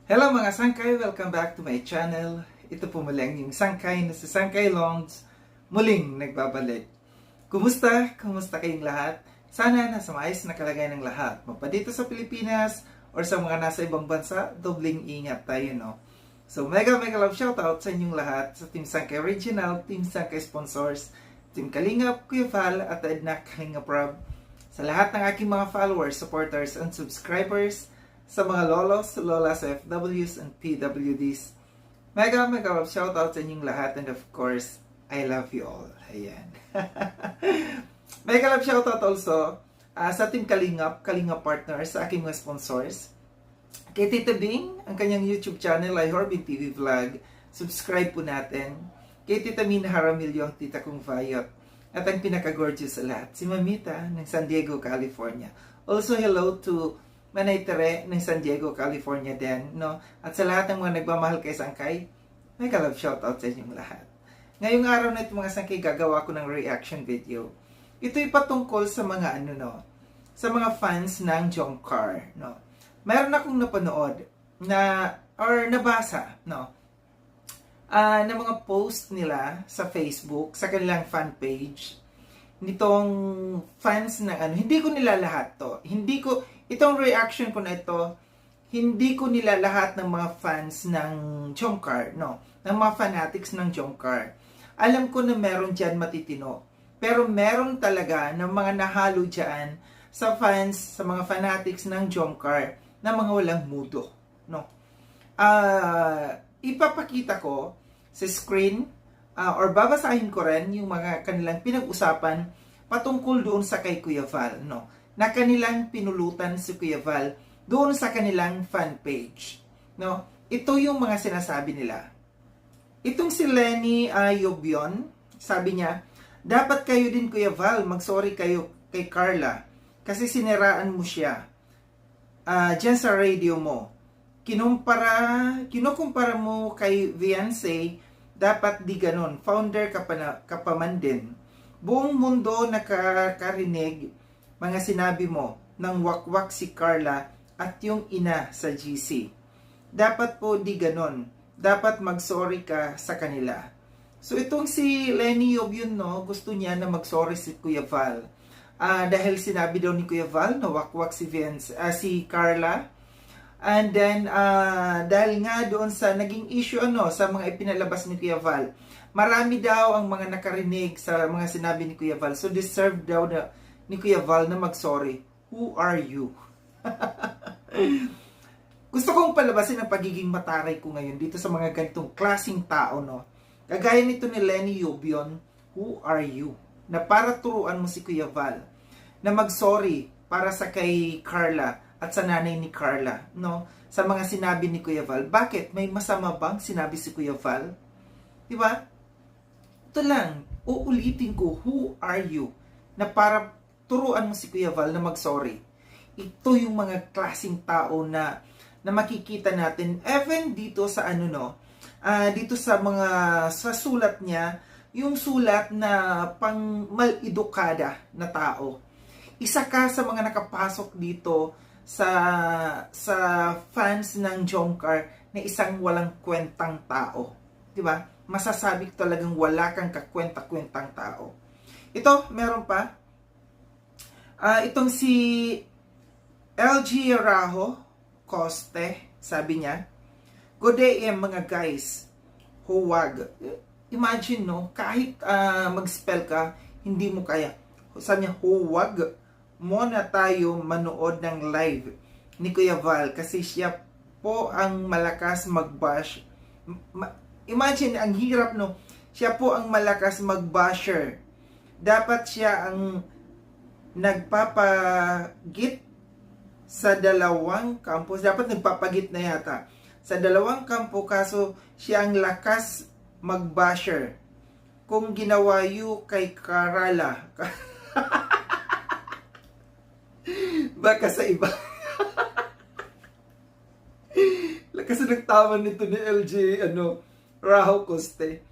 Hello mga sangkay! Welcome back to my channel. Ito po muling yung sangkay na si Sangkay Longs muling nagbabalik. Kumusta? Kumusta kayong lahat? Sana nasa maayos na kalagayan ng lahat. Mapadito sa Pilipinas or sa mga nasa ibang bansa, dobling ingat tayo, no? So mega love shoutout sa inyong lahat sa Team Sangkay Original, Team Sangkay Sponsors, Team Kalingap, Kuya Val at Edna Kalingap Rob, sa lahat ng aking mga followers, supporters, and subscribers, sa mga lolos, lolas, FWs, and PWDs. Mega love shoutout sa inyong lahat, and of course, I love you all. Ayan. Mega love shoutout also sa Team Kalingap, Kalingap Partners, sa aking mga sponsors. Kay Tita Bing, ang kanyang YouTube channel ay Horbin TV Vlog. Subscribe po natin. Kay Tita Mina Haramilyo, ang tita kong Vayot. At ang pinaka-gorgeous sa lahat, si Mamita ng San Diego, California. Also, hello to Manay Tere ng San Diego, California din, no? At sa lahat ng mga nagmamahal kay Sangkay, may love shoutout sa inyong lahat. Ngayong araw na ito mga Sangkay, gagawa ko ng reaction video. Ito'y patungkol sa mga sa mga fans ng Jongkar, no? Mayroon akong napanood na or nabasa, no? Na mga post nila sa Facebook, sa kanilang fan page nitong fans ng hindi ko nila lahat to. Itong reaction ko na ito, hindi ko nila lahat ng mga fans ng Jongkar, no? Ng mga fanatics ng Jongkar. Alam ko na meron dyan matitino. Pero meron talaga ng mga nahalo dyan sa fans, sa mga fanatics ng Jongkar na mga walang mudo, no? Ipapakita ko sa screen or babasahin ko rin yung mga kanilang pinag-usapan patungkol doon sa kay Kuya Val, no? Na kanilang pinulutan si Kuya Val doon sa kanilang fan page, no? Ito yung mga sinasabi nila. Itong si Lenny Yobion, sabi niya, dapat kayo din Kuya Val, mag-sorry kayo kay Carla kasi siniraan mo siya dyan sa radio mo. Kinukumpara mo kay Beyonce, dapat di ganon. Founder ka pa man din. Buong mundo nakakarinig mga sinabi mo ng wakwak si Carla at yung ina sa GC. Dapat po di ganon. Dapat mag-sorry ka sa kanila. So itong si Lenny Yobion, no, gusto niya na mag-sorry si Kuya Val. Dahil sinabi daw ni Kuya Val na wakwak si Carla. And then, dahil nga doon sa naging issue sa mga ipinalabas ni Kuya Val, marami daw ang mga nakarinig sa mga sinabi ni Kuya Val. So deserve daw ni Kuya Val na mag-sorry. Who are you? Gusto kong palabasin ang pagiging mataray ko ngayon dito sa mga ganitong klaseng tao, no? Kagaya nito ni Lenny Yobion, who are you? Na para turuan mo si Kuya Val na mag-sorry para sa kay Carla at sa nanay ni Carla, no? Sa mga sinabi ni Kuya Val. Bakit? May masama bang sinabi si Kuya Val? Diba? Ito lang, uulitin ko, who are you? Na para turuan mo si Kuya Val na mag-sorry. Ito yung mga klaseng tao na makikita natin even dito sa dito sa sa sulat niya, yung sulat na pang mal-edukada na tao. Isa ka sa mga nakapasok dito sa fans ng Jongkar na isang walang kwentang tao. 'Di ba? Masasabi ko talagang wala kang kakwenta-kwentang tao. Ito, meron pa. Itong si LG Raho Coste, sabi niya, good day mga guys, huwag. Imagine, no, kahit mag-spell ka, hindi mo kaya. Sabi niya, huwag muna tayo manood ng live ni Kuya Val kasi siya po ang malakas mag-bash. Imagine, ang hirap, no, siya po ang malakas mag-basher. Dapat siya ang nagpapagit sa dalawang kampo. Dapat nagpapagit na yata. Sa dalawang kampo, kaso siya ang lakas mag-basher. Kung ginawa yu kay Carla. Baka sa iba. Lakas ng tawa nito ni LG Raho Coste.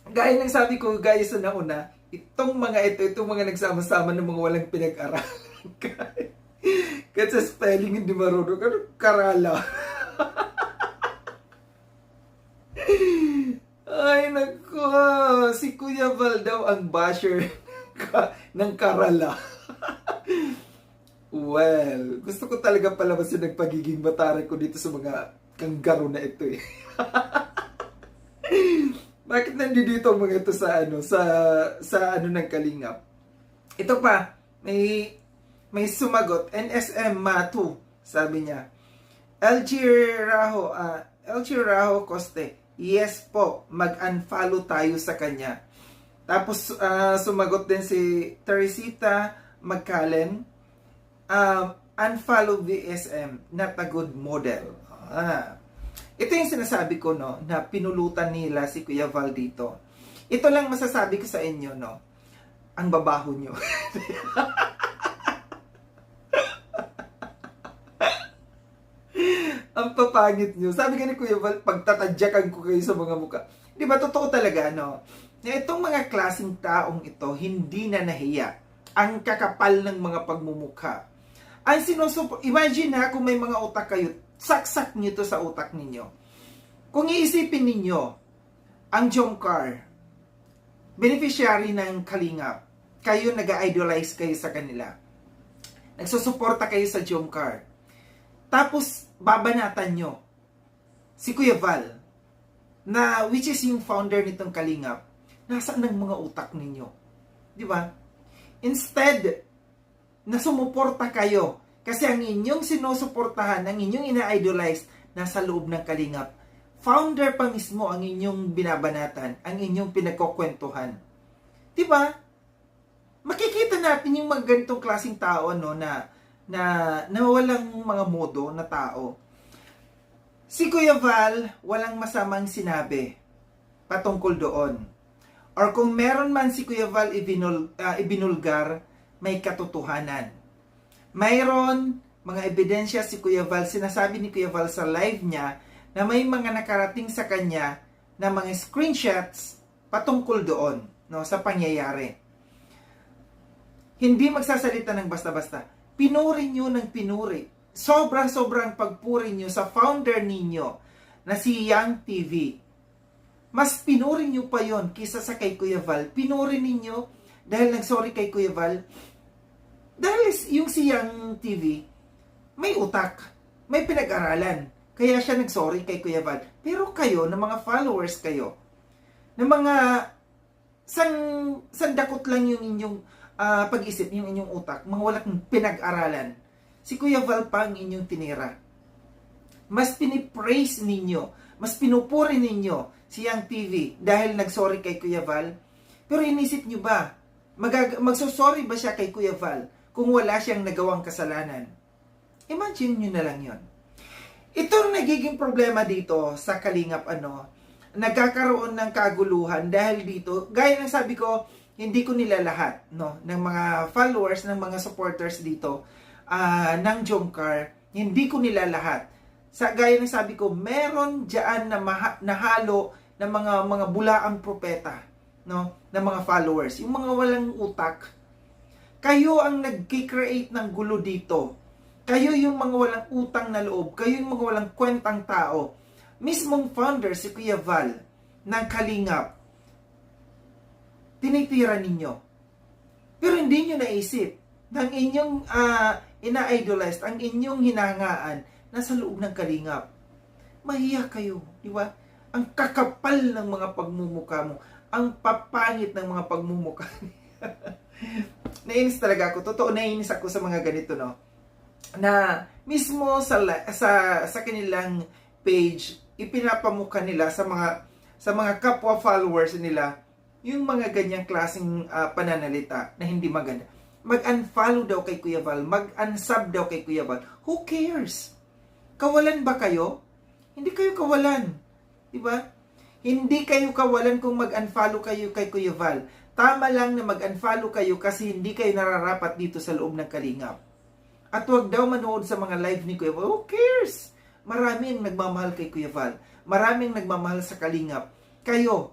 Gaya ng sabi ko guys sa nauna, itong mga nagsama-sama ng mga walang pinag-aralan. Kahit sa spelling hindi marunong. Carla. Si Kuya Val daw ang basher ng Karala. Well, gusto ko talaga palabasin ang pagiging mataray ko dito sa mga kanggaro na ito eh. Bakit nandito ang mga ito sa ano ng Kalingap? Ito pa, may sumagot, NSM Matu, sabi niya. LG Raho Coste, yes po, mag-unfollow tayo sa kanya. Tapos sumagot din si Teresita Magkalen, unfollow VSM, not a good model. Ito yung sinasabi ko, no, na pinulutan nila si Kuya Val dito. Ito lang masasabi ko sa inyo, no, ang babaho nyo. Ang papangit nyo. Sabi ka ni Kuya Val, pagtatadyakan ko kayo sa mga muka. Di ba, totoo talaga, no? Na itong mga klaseng taong ito, hindi na nahiya. Ang kakapal ng mga pagmumukha. Ang imagine ha, kung may mga utak kayo, saksak nyo to sa utak ninyo. Kung iisipin ninyo, ang Jomcar, beneficiary ng Kalingap, kayo nag-idolize kayo sa kanila. Nagsusuporta kayo sa Jomcar. Tapos, babanatan nyo si Kuya Val, na which is yung founder nitong Kalingap, nasaan ang mga utak ninyo? Di ba? Instead, na sumuporta kayo, kasi ang inyong sinusuportahan, ang inyong ina-idolize, nasa loob ng Kalingap. Founder pa mismo ang inyong binabanatan, ang inyong pinagkukwentuhan. Di ba? Makikita natin yung mga ganitong klaseng tao, no, na walang mga modo na tao. Si Kuya Val, walang masamang sinabi patungkol doon. Or kung meron man si Kuya Val ibinulgar, may katotohanan. Mayroon mga ebidensya si Kuya Val, sinasabi ni Kuya Val sa live niya na may mga nakarating sa kanya na mga screenshots patungkol doon, no, sa pangyayari. Hindi magsasalita ng basta-basta. Pinuri nyo ng pinuri. Sobrang pagpuri nyo sa founder ninyo na si Yang TV. Mas pinuri nyo pa yon kisa sa kay Kuya Val. Pinuri ninyo dahil nagsorry kay Kuya Val. Dahil yung si Yang TV, may utak, may pinag-aralan. Kaya siya nagsorry kay Kuya Val. Pero kayo, na mga followers kayo, na mga sandakot lang yung inyong pag-isip, yung inyong utak, mga walang pinag-aralan. Si Kuya Val pa ang inyong tinira. Mas pinipraise ninyo, mas pinupuri ninyo si Yang TV dahil nagsorry kay Kuya Val. Pero inisip nyo ba, magsosorry ba siya kay Kuya Val kung wala siyang nagawang kasalanan? Imagine nyo na lang yon. Ito ang nagiging problema dito sa Kalingap, nagkakaroon ng kaguluhan dahil dito, gaya ng sabi ko, hindi ko nila lahat, no, ng mga followers, ng mga supporters dito ng Jomcar, hindi ko nila lahat. Gaya ng sabi ko, meron diyan na nahalo ng mga bulaang propeta, no, ng mga followers, yung mga walang utak. Kayo ang nag-create ng gulo dito. Kayo yung mga walang utang na loob, kayo yung mga walang kwentang tao. Mismong founder si Kuya Val ng Kalingap, tinitira ninyo. Pero hindi nyo naisip na ang inyong ina-idolize, ang inyong hinangaan, nasa loob ng Kalingap. Mahiya kayo, di ba? Ang kakapal ng mga pagmumukha mo, ang papangit ng mga pagmumukha. Nainis talaga ako. Totoo, nainis ako sa mga ganito, no? Na mismo sa kanilang page, ipinapamukha nila sa mga kapwa followers nila yung mga ganyang klaseng pananalita na hindi maganda. Mag-unfollow daw kay Kuya Val, mag-unsub daw kay Kuya Val. Who cares? Kawalan ba kayo? Hindi kayo kawalan. Diba? Hindi kayo kawalan kung mag-unfollow kayo kay Kuya Val. Tama lang na mag-unfollow kayo kasi hindi kayo nararapat dito sa loob ng Kalingap. At huwag daw manood sa mga live ni Kuya Val. Who cares? Maraming nagmamahal kay Kuya Val. Maraming nagmamahal sa Kalingap. Kayo,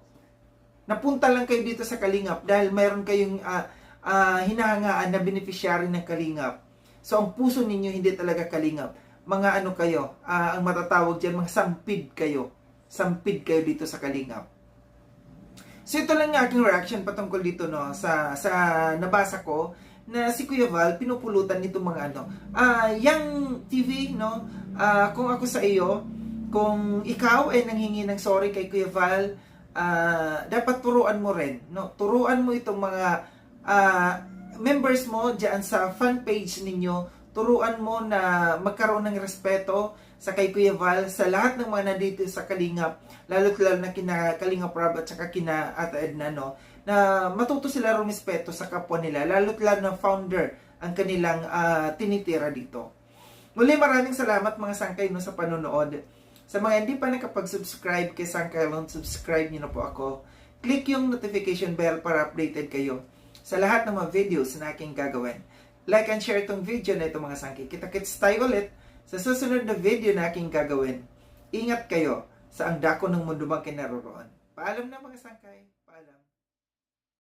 napunta lang kayo dito sa Kalingap dahil mayroon kayong hinahangaan na beneficiary ng Kalingap. So, ang puso ninyo hindi talaga Kalingap. Mga kayo, ang matatawag dyan, mga sampid kayo. Sampid kayo dito sa Kalingap. So ito lang yung aking reaction patungkol dito no sa nabasa ko na si Kuya Val pinupulutan nito mga ano. Yang TV no, kung ako sa iyo, kung ikaw ay nanghingi ng sorry kay Kuya Val, dapat turuan mo rin no. Turuan mo itong mga members mo diyan sa fan page ninyo. Turuan mo na magkaroon ng respeto sa kay Kuya Val, sa lahat ng mga nandito sa Kalingap, lalo na kina Kalingap Rob at saka kina Ate Edna, no, na matuto sila rumispeto sa kapwa nila, lalo na founder ang kanilang tinitira dito. Muli, maraming salamat mga sangkay no, sa panonood. Sa mga hindi pa nakapag-subscribe kay Sangkay Alone, subscribe niyo na po ako. Click yung notification bell para updated kayo sa lahat ng mga videos na aking gagawin. Like and share itong video na ito mga sangkay. Kita-kits tayo ulit sa susunod na video na aking gagawin. Ingat kayo sa ang dako ng mundo mang kinaroroon. Paalam na mga sangkay. Paalam.